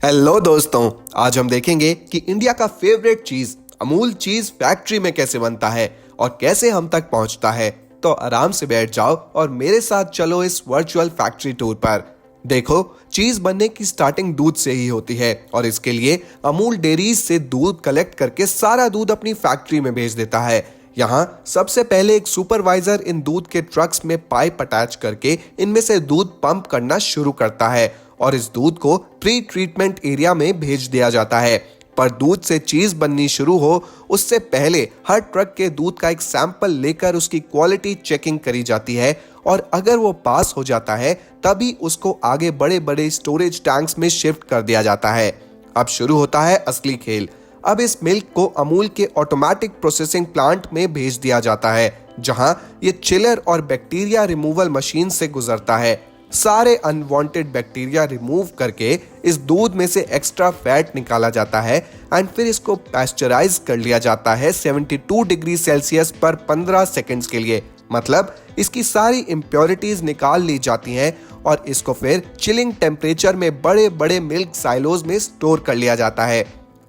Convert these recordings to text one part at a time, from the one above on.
Hello दोस्तों, आज हम देखेंगे कि इंडिया का फेवरेट चीज अमूल चीज फैक्ट्री में कैसे बनता है और कैसे हम तक पहुंचता है। तो आराम से बैठ जाओ और मेरे साथ चलो इस वर्चुअल फैक्ट्री टूर पर। देखो, चीज बनने की स्टार्टिंग दूध से ही होती है और इसके लिए अमूल डेयरीज से दूध कलेक्ट करके सारा दूध अपनी फैक्ट्री में भेज देता है। यहाँ सबसे पहले एक सुपरवाइजर इन दूध के ट्रक्स में पाइप अटैच करके इनमें से दूध पंप करना शुरू करता है और इस दूध को प्री ट्रीटमेंट एरिया में भेज दिया जाता है। पर दूध से चीज बननी शुरू हो उससे पहले हर ट्रक के दूध का एक सैंपल लेकर उसकी क्वालिटी चेकिंग करी जाती है और अगर वो पास हो जाता है तभी उसको आगे बड़े बड़े स्टोरेज टैंक्स में शिफ्ट कर दिया जाता है। अब शुरू होता है असली खेल। अब इस मिल्क को अमूल के ऑटोमेटिक प्रोसेसिंग प्लांट में भेज दिया जाता है जहां ये चिलर और बैक्टीरिया रिमूवल मशीन से गुजरता है। सारे अनवांटेड बैक्टीरिया रिमूव करके इस दूध में से एक्स्ट्रा फैट निकाला जाता है एंड फिर इसको पैस्चराइज कर लिया जाता है 72 डिग्री सेल्सियस पर 15 सेकंड्स के लिए। मतलब इसकी सारी इम्प्योरिटीज निकाल ली जाती हैं और इसको फिर चिलिंग टेम्परेचर में बड़े बड़े मिल्क साइलोज में स्टोर कर लिया जाता है।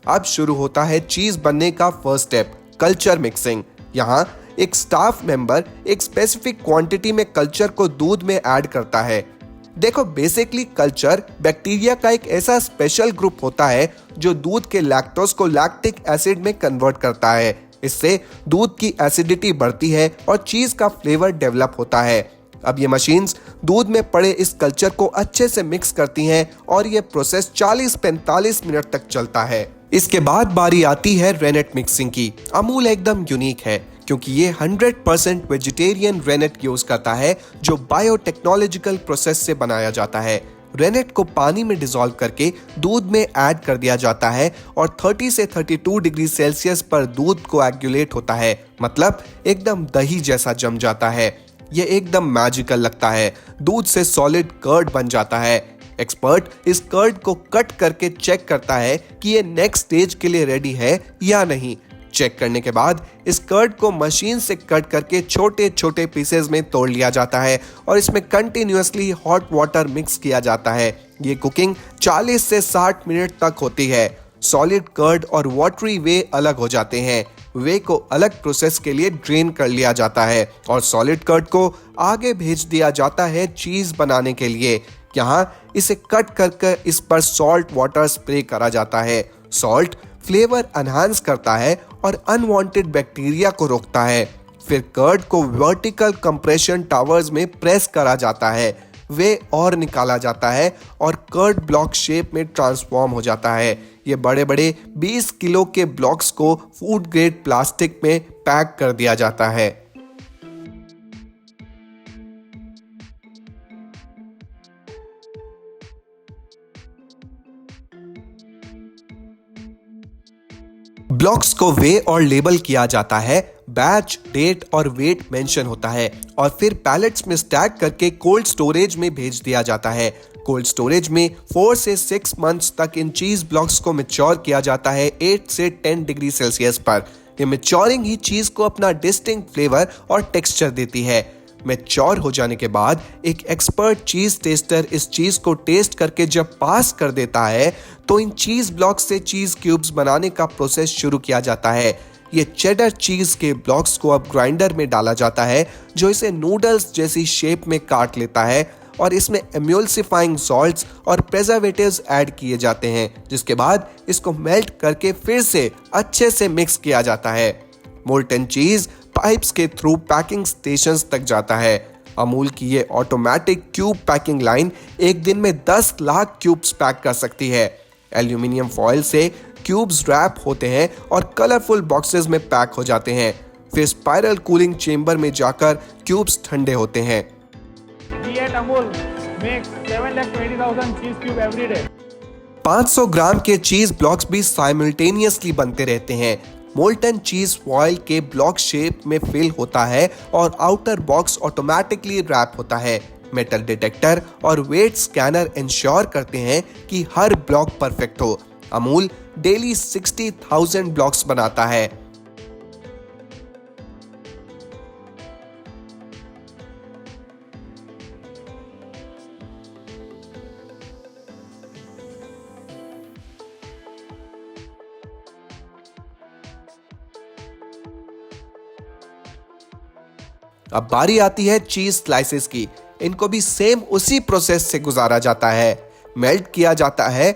अब शुरू होता है चीज बनने का फर्स्ट स्टेप, कल्चर मिक्सिंग। यहाँ एक स्टाफ मेंबर एक स्पेसिफिक क्वांटिटी में कल्चर को दूध में ऐड करता है। देखो, बेसिकली कल्चर बैक्टीरिया का एक ऐसा स्पेशल ग्रुप होता है जो दूध के लैक्टोज को लैक्टिक एसिड में कन्वर्ट करता है। इससे दूध की एसिडिटी बढ़ती है और चीज का फ्लेवर डेवलप होता है। अब ये मशीन्स दूध में पड़े इस कल्चर को अच्छे से मिक्स करती हैं और ये प्रोसेस 40-45 मिनट तक चलता है। इसके बाद बारी आती है रेनेट मिक्सिंग की। अमूल एकदम यूनिक है क्योंकि ये 100% वेजिटेरियन रेनेट यूज करता है जो बायोटेक्नोलॉजिकल प्रोसेस से बनाया जाता है। रेनेट को पानी में डिसॉल्व करके दूध में ऐड कर दिया जाता है और 30 से 32 डिग्री सेल्सियस पर दूध को एग्युलेट होता है। मतलब एकदम दही जैसा जम जाता है। ये एकदम मैजिकल लगता है। दूध से सॉलिड कर्ड बन जाता है। एक्सपर्ट इस कर्ड को कट करके चेक करता है कि ये नेक्स्ट स्टेज के लिए रेडी है या नहीं। चेक करने के बाद इस कर्ड को मशीन से कट करके छोटे छोटे पीसेस में तोड़ लिया जाता है और इसमें कंटिन्यूअसली हॉट वाटर मिक्स किया जाता है। ये कुकिंग 40 से 60 मिनट तक होती है। सॉलिड कर्ड और वाटरी वे अलग हो जाते हैं। वे को अलग प्रोसेस के लिए ड्रेन कर लिया जाता है और सॉलिड कर्ड को आगे भेज दिया जाता है चीज बनाने के लिए। यहाँ इसे कट कर इस पर सॉल्ट वाटर स्प्रे करा जाता है। सॉल्ट फ्लेवर एनहांस करता है और अनवांटेड बैक्टीरिया को रोकता है। फिर कर्ड को वर्टिकल कंप्रेशन टावर्स में प्रेस करा जाता है। वे और निकाला जाता है और कर्ड ब्लॉक शेप में ट्रांसफॉर्म हो जाता है। ये बड़े बड़े 20 किलो के ब्लॉक्स को फूड ग्रेड प्लास्टिक में पैक कर दिया जाता है। ब्लॉक्स को वे और लेबल किया जाता है। बैच, डेट और वेट मेंशन होता है और फिर पैलेट्स में स्टैक करके कोल्ड स्टोरेज में भेज दिया जाता है। कोल्ड स्टोरेज में 4 से 6 मंथ्स तक इन चीज ब्लॉक्स को मैच्योर किया जाता है 8 से 10 डिग्री सेल्सियस पर। ये मैच्योरिंग ही चीज को अपना डिस्टिंक्ट फ्लेवर और टेक्सचर देती है। मैच्योर हो जाने के बाद एक एक्सपर्ट चीज टेस्टर इस चीज को टेस्ट करके जब पास कर देता है तो इन चीज ब्लॉक्स से चीज क्यूब्स बनाने का प्रोसेस शुरू किया जाता है। ये चेडर चीज के ब्लॉक्स को अब ग्राइंडर में डाला जाता है जो इसे नूडल्स जैसी शेप में काट लेता है और इसमें एम्यूल्सिफाइंग सॉल्ट्स और प्रिजर्वेटिव्स ऐड किए जाते हैं, जिसके बाद इसको मेल्ट करके फिर से अच्छे से मिक्स किया जाता है। मोल्टन चीज पाइप्स के थ्रू पैकिंग स्टेशंस तक जाता है। अमूल की ये ऑटोमेटिक क्यूब पैकिंग लाइन एक दिन में 10 लाख क्यूब्स पैक कर सकती है। एल्यूमिनियम फॉयल से क्यूब्स रैप होते हैं और कलरफुल बॉक्सेस में पैक हो जाते हैं। फिर स्पाइरल कूलिंग चेंबर में जाकर क्यूब्स ठंडे होते हैं। We at Amul makes 7,20,000 cheese cube every day. 500 ग्राम के चीज ब्लॉक्स भी साइमल्टेनियसली बनते रहते हैं। मोल्टन चीज फॉयल के ब्लॉक शेप में फिल होता है और आउटर बॉक्स ऑटोमेटिकली रैप होता है। मेटल डिटेक्टर और वेट स्कैनर इंश्योर करते हैं कि हर ब्लॉक परफेक्ट हो। अमूल डेली 60,000 ब्लॉक्स बनाता है। अब बारी आती है चीज स्लाइसेस की। इनको भी सेम उसी प्रोसेस से गुजारा जाता है, मेल्ट किया जाता है,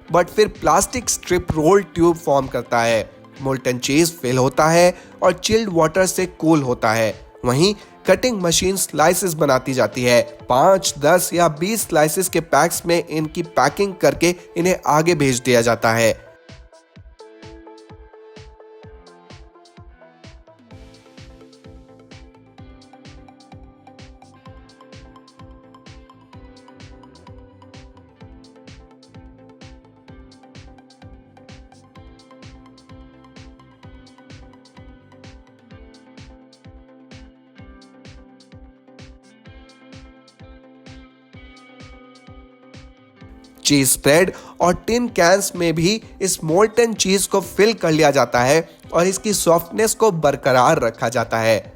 बट फिर plastic strip roll tube form करता है। मोल्टन चीज फिल होता है और चिल्ड वाटर से कूल होता है। वहीं कटिंग मशीन स्लाइसेस बनाती जाती है। 5, 10 या 20 स्लाइसेस के पैक्स में इनकी पैकिंग करके इन्हें आगे भेज दिया जाता है। चीज स्प्रेड और टिन कैंस में भी इस मोल्टन चीज को फिल कर लिया जाता है और इसकी सॉफ्टनेस को बरकरार रखा जाता है।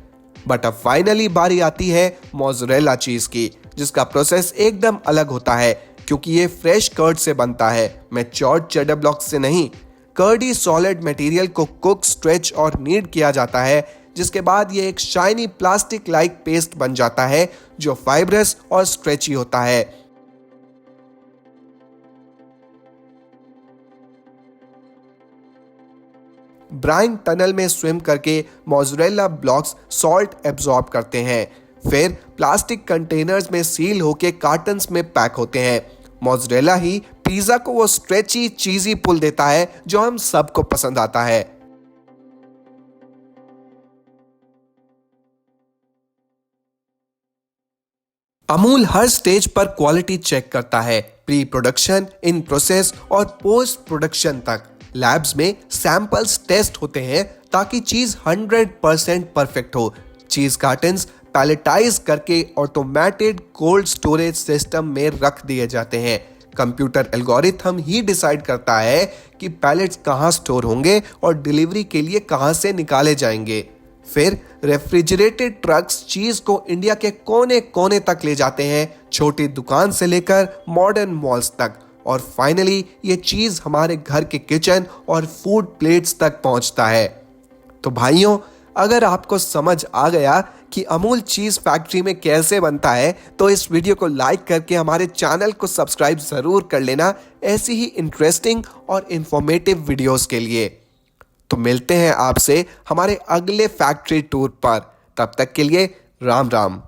बट अब फाइनली बारी आती है मोज़रेला चीज की, जिसका प्रोसेस एकदम अलग होता है क्योंकि ये फ्रेश कर्ड से बनता है, मैच्योर्ड चेडर ब्लॉक से नहीं। कर्डी सॉलिड मटेरियल को कुक, स्ट्रेच और नीड किया जाता है, जिसके बाद ये एक शाइनी प्लास्टिक लाइक पेस्ट बन जाता है जो फाइब्रस और स्ट्रेची होता है। ब्राइन टनल में स्विम करके मोज़रेला ब्लॉक्स सॉल्ट एब्जॉर्ब करते हैं, फिर प्लास्टिक कंटेनर्स में सील होके कार्टन्स में पैक होते हैं। मोज़रेला ही पिज़्ज़ा को वो स्ट्रेची चीजी पुल देता है जो हम सबको पसंद आता है। अमूल हर स्टेज पर क्वालिटी चेक करता है, प्री प्रोडक्शन, इन प्रोसेस और पोस्ट प्रोडक्शन तक। लैब्स में सैंपल्स टेस्ट होते हैं ताकि चीज 100% परफेक्ट हो। चीज कार्टन्स पैलेटाइज करके ऑटोमेटेड कोल्ड स्टोरेज सिस्टम में रख दिए जाते हैं। कंप्यूटर एल्गोरिथम ही डिसाइड करता है कि पैलेट्स कहां स्टोर होंगे और डिलीवरी के लिए कहां से निकाले जाएंगे। फिर रेफ्रिजरेटेड ट्रक्स चीज को इंडिया के कोने कोने तक ले जाते हैं, छोटी दुकान से लेकर मॉडर्न मॉल्स तक। और फाइनली ये चीज हमारे घर के किचन और फूड प्लेट्स तक पहुंचता है। तो भाइयों, अगर आपको समझ आ गया कि अमूल चीज फैक्ट्री में कैसे बनता है, तो इस वीडियो को लाइक करके हमारे चैनल को सब्सक्राइब जरूर कर लेना, ऐसी ही इंटरेस्टिंग और इंफॉर्मेटिव वीडियोस के लिए। तो मिलते हैं आपसे हमारे अगले फैक्ट्री टूर पर। तब तक के लिए राम राम।